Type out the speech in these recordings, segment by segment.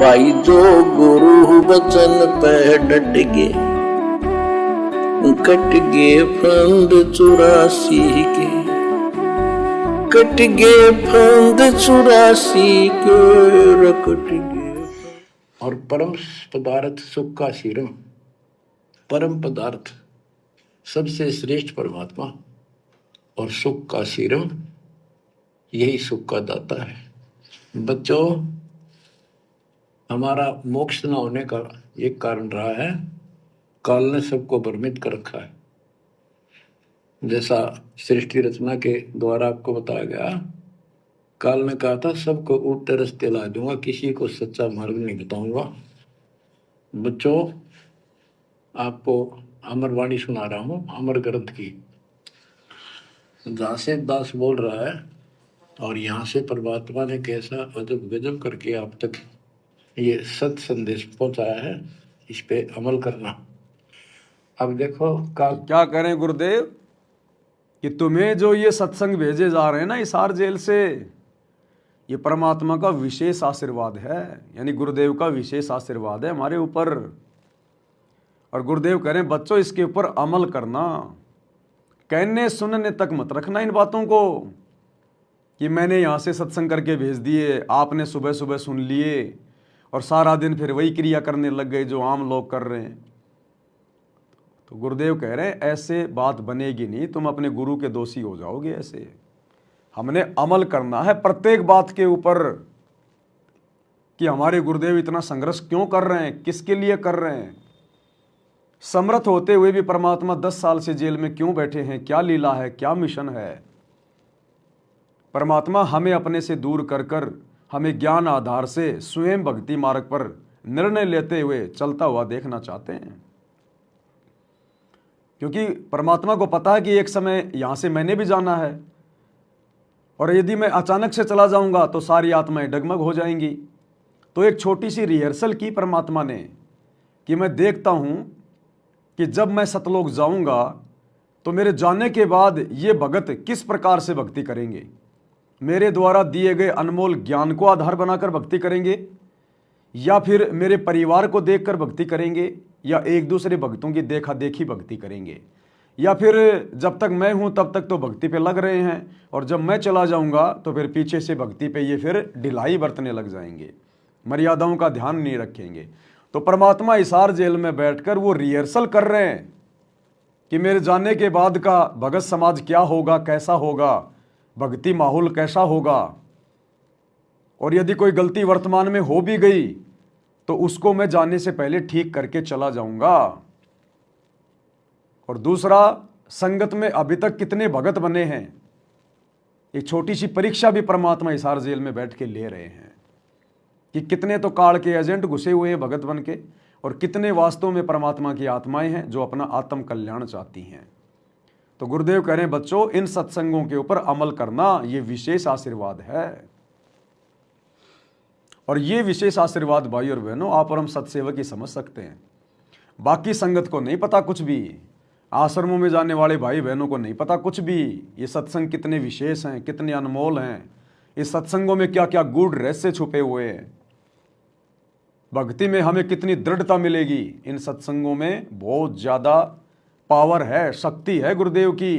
भाई जो गुरु वचन पे डट गे, कट गे फंद 84 के, कट गे फंद 84 के, रकट गे। और परम पदार्थ सुख का शीरम, परम पदार्थ सबसे श्रेष्ठ परमात्मा और सुख का शीरम, यही सुख का दाता है। बच्चों, हमारा मोक्ष न होने का एक कारण रहा है, काल ने सबको भ्रमित कर रखा है। जैसा सृष्टि रचना के द्वारा आपको बताया गया, काल ने कहा था सबको उल्टे रास्ते ला दूंगा, किसी को सच्चा मार्ग नहीं बताऊंगा। बच्चों, आपको अमरवाणी सुना रहा हूं, अमर ग्रंथ की, जहां से दास बोल रहा है और यहाँ से परमात्मा ने कैसा अजब गजब करके आप तक ये सत संदेश पहुंचाया है, इस पे अमल करना। अब देखो क्या करें गुरुदेव कि तुम्हें जो ये सत्संग भेजे जा रहे हैं ना हिसार जेल से, ये परमात्मा का विशेष आशीर्वाद है, यानी गुरुदेव का विशेष आशीर्वाद है हमारे ऊपर। और गुरुदेव कह रहे हैं बच्चों इसके ऊपर अमल करना, कहने सुनने तक मत रखना इन बातों को कि मैंने यहाँ से सत्संग करके भेज दिए, आपने सुबह सुबह सुन लिए और सारा दिन फिर वही क्रिया करने लग गए जो आम लोग कर रहे हैं। तो गुरुदेव कह रहे हैं ऐसे बात बनेगी नहीं, तुम अपने गुरु के दोषी हो जाओगे। ऐसे हमने अमल करना है प्रत्येक बात के ऊपर कि हमारे गुरुदेव इतना संघर्ष क्यों कर रहे हैं, किसके लिए कर रहे हैं। समर्थ होते हुए भी परमात्मा 10 साल से जेल में क्यों बैठे हैं, क्या लीला है, क्या मिशन है। परमात्मा हमें अपने से दूर कर कर हमें ज्ञान आधार से स्वयं भक्ति मार्ग पर निर्णय लेते हुए चलता हुआ देखना चाहते हैं, क्योंकि परमात्मा को पता है कि एक समय यहां से मैंने भी जाना है और यदि मैं अचानक से चला जाऊंगा तो सारी आत्माएं डगमग हो जाएंगी। तो एक छोटी सी रिहर्सल की परमात्मा ने कि मैं देखता हूं कि जब मैं सतलोक जाऊंगा तो मेरे जाने के बाद ये भगत किस प्रकार से भक्ति करेंगे, मेरे द्वारा दिए गए अनमोल ज्ञान को आधार बनाकर भक्ति करेंगे या फिर मेरे परिवार को देखकर भक्ति करेंगे या एक दूसरे भक्तों की देखा देखी भक्ति करेंगे, या फिर जब तक मैं हूं तब तक तो भक्ति पे लग रहे हैं और जब मैं चला जाऊंगा तो फिर पीछे से भक्ति पे ये फिर ढिलाई बरतने लग जाएंगे, मर्यादाओं का ध्यान नहीं रखेंगे। तो परमात्मा हिसार जेल में बैठकर वो रिहर्सल कर रहे हैं कि मेरे जाने के बाद का भगत समाज क्या होगा, कैसा होगा, भक्ति माहौल कैसा होगा, और यदि कोई गलती वर्तमान में हो भी गई तो उसको मैं जाने से पहले ठीक करके चला जाऊंगा। और दूसरा, संगत में अभी तक कितने भगत बने हैं, एक छोटी सी परीक्षा भी परमात्मा हिसार जेल में बैठ के ले रहे हैं कि कितने तो काल के एजेंट घुसे हुए हैं भगत बन के और कितने वास्तव में परमात्मा की आत्माएं हैं जो अपना आत्म कल्याण चाहती हैं। तो गुरुदेव कह रहे हैं बच्चों इन सत्संगों के ऊपर अमल करना ये विशेष आशीर्वाद है। और ये विशेष आशीर्वाद भाई और बहनों आप और हम सत्सेवक ही समझ सकते हैं, बाकी संगत को नहीं पता कुछ भी, आश्रमों में जाने वाले भाई बहनों को नहीं पता कुछ भी। ये सत्संग कितने विशेष हैं, कितने अनमोल हैं, इस सत्संगों में क्या क्या गूढ़ रहस्य छुपे हुए हैं, भक्ति में हमें कितनी दृढ़ता मिलेगी। इन सत्संगों में बहुत ज़्यादा पावर है, शक्ति है गुरुदेव की।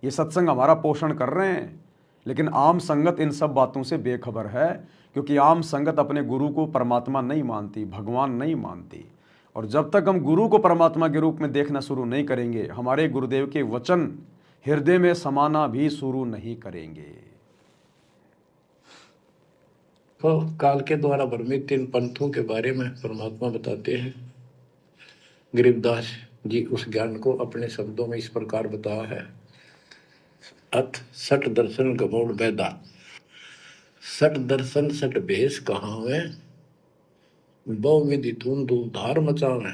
ये सत्संग हमारा पोषण कर रहे हैं, लेकिन आम संगत इन सब बातों से बेखबर है, क्योंकि आम संगत अपने गुरु को परमात्मा नहीं मानती, भगवान नहीं मानती। और जब तक हम गुरु को परमात्मा के रूप में देखना शुरू नहीं करेंगे, हमारे गुरुदेव के वचन हृदय में समाना भी शुरू नहीं करेंगे। तो काल के द्वारा भ्रमित इन पंथों के बारे में परमात्मा बताते हैं। गरीबदास जी उस ज्ञान को अपने शब्दों में इस प्रकार बताया है। अथ सठ दर्शन गमोड़ बैदा, सठ दर्शन सठ भेष कहाँ हुए, बहु विधि धूम धूम धार मचावे,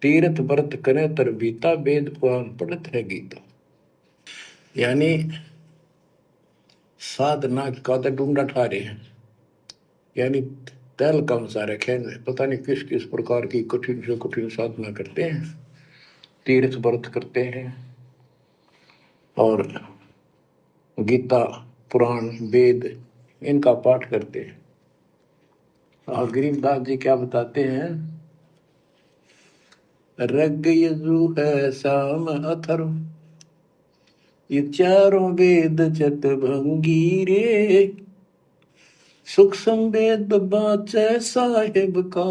तीर्थ व्रत करे तर बीता, वेद पुराण पढ़त है गीता। यानी साधना का तो ढूंढा ठारे हैं, यानी तैल कम सारे खेल में पता नहीं किस किस प्रकार की कठिन से कठिन साधना करते हैं, तीर्थ व्रत करते हैं और गीता पुराण वेद इनका पाठ करते हैं। और गरीबदास जी क्या बताते हैं, रग यजु है शाम अथर्व, ये चारों वेद चत भंगी रे, सुख संवेद बाचे साहिब का,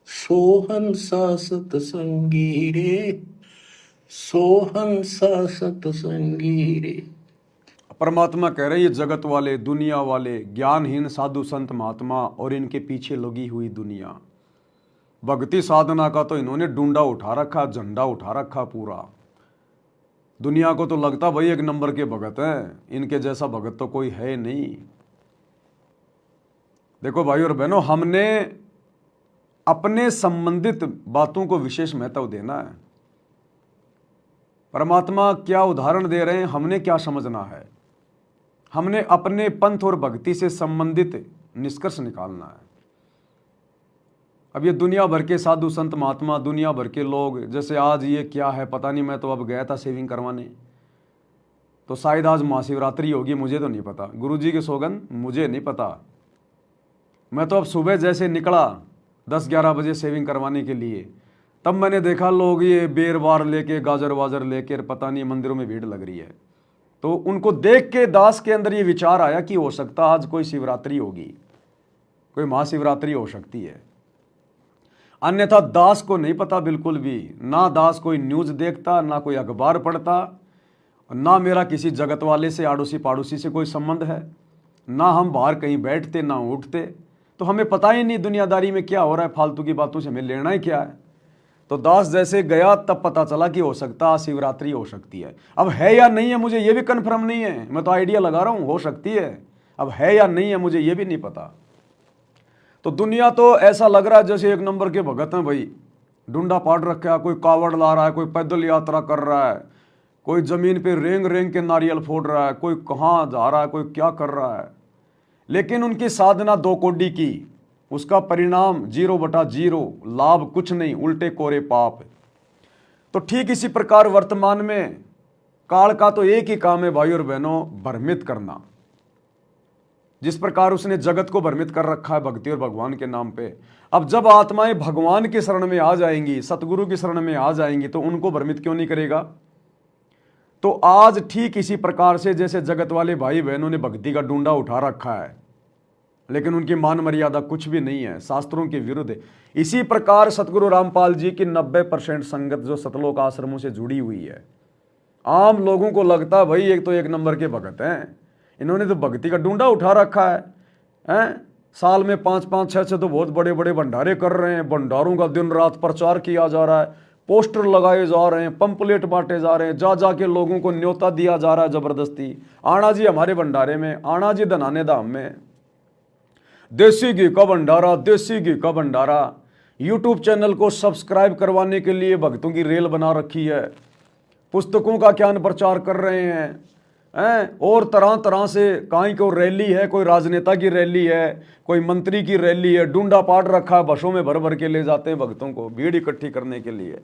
सोहन सा सतसंगी रे, सोहन सा सतसंगी रे। परमात्मा कह रहे हैं ये जगत वाले, दुनिया वाले, ज्ञानहीन साधु संत महात्मा और इनके पीछे लगी हुई दुनिया, भक्ति साधना का तो इन्होंने डूंडा उठा रखा, झंडा उठा रखा पूरा। दुनिया को तो लगता भाई एक नंबर के भगत हैं, इनके जैसा भगत तो कोई है नहीं। देखो भाई और बहनों, हमने अपने संबंधित बातों को विशेष महत्व देना है। परमात्मा क्या उदाहरण दे रहे हैं, हमने क्या समझना है, हमने अपने पंथ और भक्ति से संबंधित निष्कर्ष निकालना है। अब ये दुनिया भर के साधु संत महात्मा, दुनिया भर के लोग, जैसे आज ये क्या है पता नहीं, मैं तो अब गया था सेविंग करवाने, तो शायद आज महाशिवरात्रि होगी, मुझे तो नहीं पता, गुरुजी की सौगंध मुझे नहीं पता। मैं तो अब सुबह जैसे निकला 10-11 बजे सेविंग करवाने के लिए, तब मैंने देखा लोग ये बेर बार लेके, गाजर वाजर लेकर, पता नहीं मंदिरों में भीड़ लग रही है। तो उनको देख के दास के अंदर ये विचार आया कि हो सकता आज कोई शिवरात्रि होगी, कोई महाशिवरात्रि हो सकती है। अन्यथा दास को नहीं पता बिल्कुल भी, ना दास कोई न्यूज़ देखता, ना कोई अखबार पढ़ता, ना मेरा किसी जगत वाले से, आड़ोसी पाड़ोसी से कोई संबंध है, ना हम बाहर कहीं बैठते ना उठते, तो हमें पता ही नहीं दुनियादारी में क्या हो रहा है, फालतू की बातों से हमें लेना ही क्या है। तो दास जैसे गया तब पता चला कि हो सकता है शिवरात्रि हो सकती है। अब है या नहीं है मुझे ये भी कन्फर्म नहीं है, मैं तो आइडिया लगा रहा हूँ, हो सकती है, अब है या नहीं है मुझे ये भी नहीं पता। तो दुनिया तो ऐसा लग रहा है जैसे एक नंबर के भगत हैं भाई, डुंडा पाट रखा है, कोई कावड़ ला रहा है, कोई पैदल यात्रा कर रहा है, कोई जमीन पे रेंग रेंग के नारियल फोड़ रहा है, कोई कहाँ जा रहा है, कोई क्या कर रहा है। लेकिन उनकी साधना 2 कोड़ी की, उसका परिणाम 0/0, लाभ कुछ नहीं, उल्टे कोरे पाप। तो ठीक इसी प्रकार वर्तमान में काल का तो एक ही काम है भाई और बहनों, भ्रमित करना। जिस प्रकार उसने जगत को भ्रमित कर रखा है भक्ति और भगवान के नाम पे, अब जब आत्माएं भगवान की शरण में आ जाएंगी, सतगुरु की शरण में आ जाएंगी, तो उनको भ्रमित क्यों नहीं करेगा। तो आज ठीक इसी प्रकार से जैसे जगत वाले भाई बहनों ने भक्ति का डूंडा उठा रखा है, लेकिन उनकी मान मर्यादा कुछ भी नहीं है, शास्त्रों के विरुद्ध है, इसी प्रकार सतगुरु रामपाल जी की 90% संगत जो सतलोक आश्रमों से जुड़ी हुई है, आम लोगों को लगता है भाई एक तो एक नंबर के भगत हैं, इन्होंने तो भक्ति का डूंडा उठा रखा है। साल में 5-5, 6 तो बहुत बड़े बड़े भंडारे कर रहे हैं, भंडारों का दिन रात प्रचार किया जा रहा है, पोस्टर लगाए जा रहे हैं, पंपलेट बांटे जा रहे हैं, जा जा के लोगों को न्योता दिया जा रहा है जबरदस्ती, आना जी हमारे भंडारे में, आना जी धनाने धाम में, देसी घी का भंडारा, देसी घी का भंडारा। यूट्यूब चैनल को सब्सक्राइब करवाने के लिए भक्तों की रेल बना रखी है, पुस्तकों का ज्ञान प्रचार कर रहे हैं, और तरह तरह से कहीं को रैली है, कोई राजनेता की रैली है, कोई मंत्री की रैली है, डूंडा पाट रखा है, बसों में भर भर के ले जाते हैं भक्तों को भीड़ इकट्ठी करने के लिए।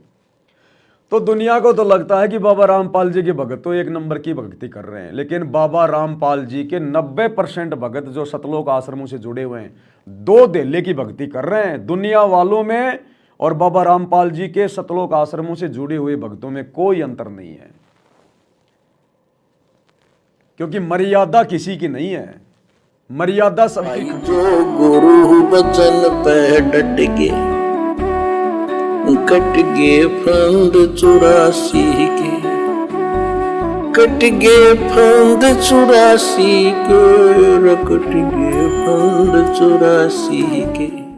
तो दुनिया को तो लगता है कि बाबा रामपाल जी के भगत तो एक नंबर की भक्ति कर रहे हैं, लेकिन बाबा रामपाल जी के 90% भगत जो सतलोक आश्रमों से जुड़े हुए हैं, 2 धेले की भक्ति कर रहे हैं दुनिया वालों में, और बाबा रामपाल जी के सतलोक आश्रमों से जुड़े हुए भक्तों में कोई अंतर नहीं है, क्योंकि मर्यादा किसी की नहीं है, मर्यादा सबकी। जो गुरु बचन पे डट के, कट गे फंद 84 के, कट गे फंद 84 के, कट गे फंद 84 के।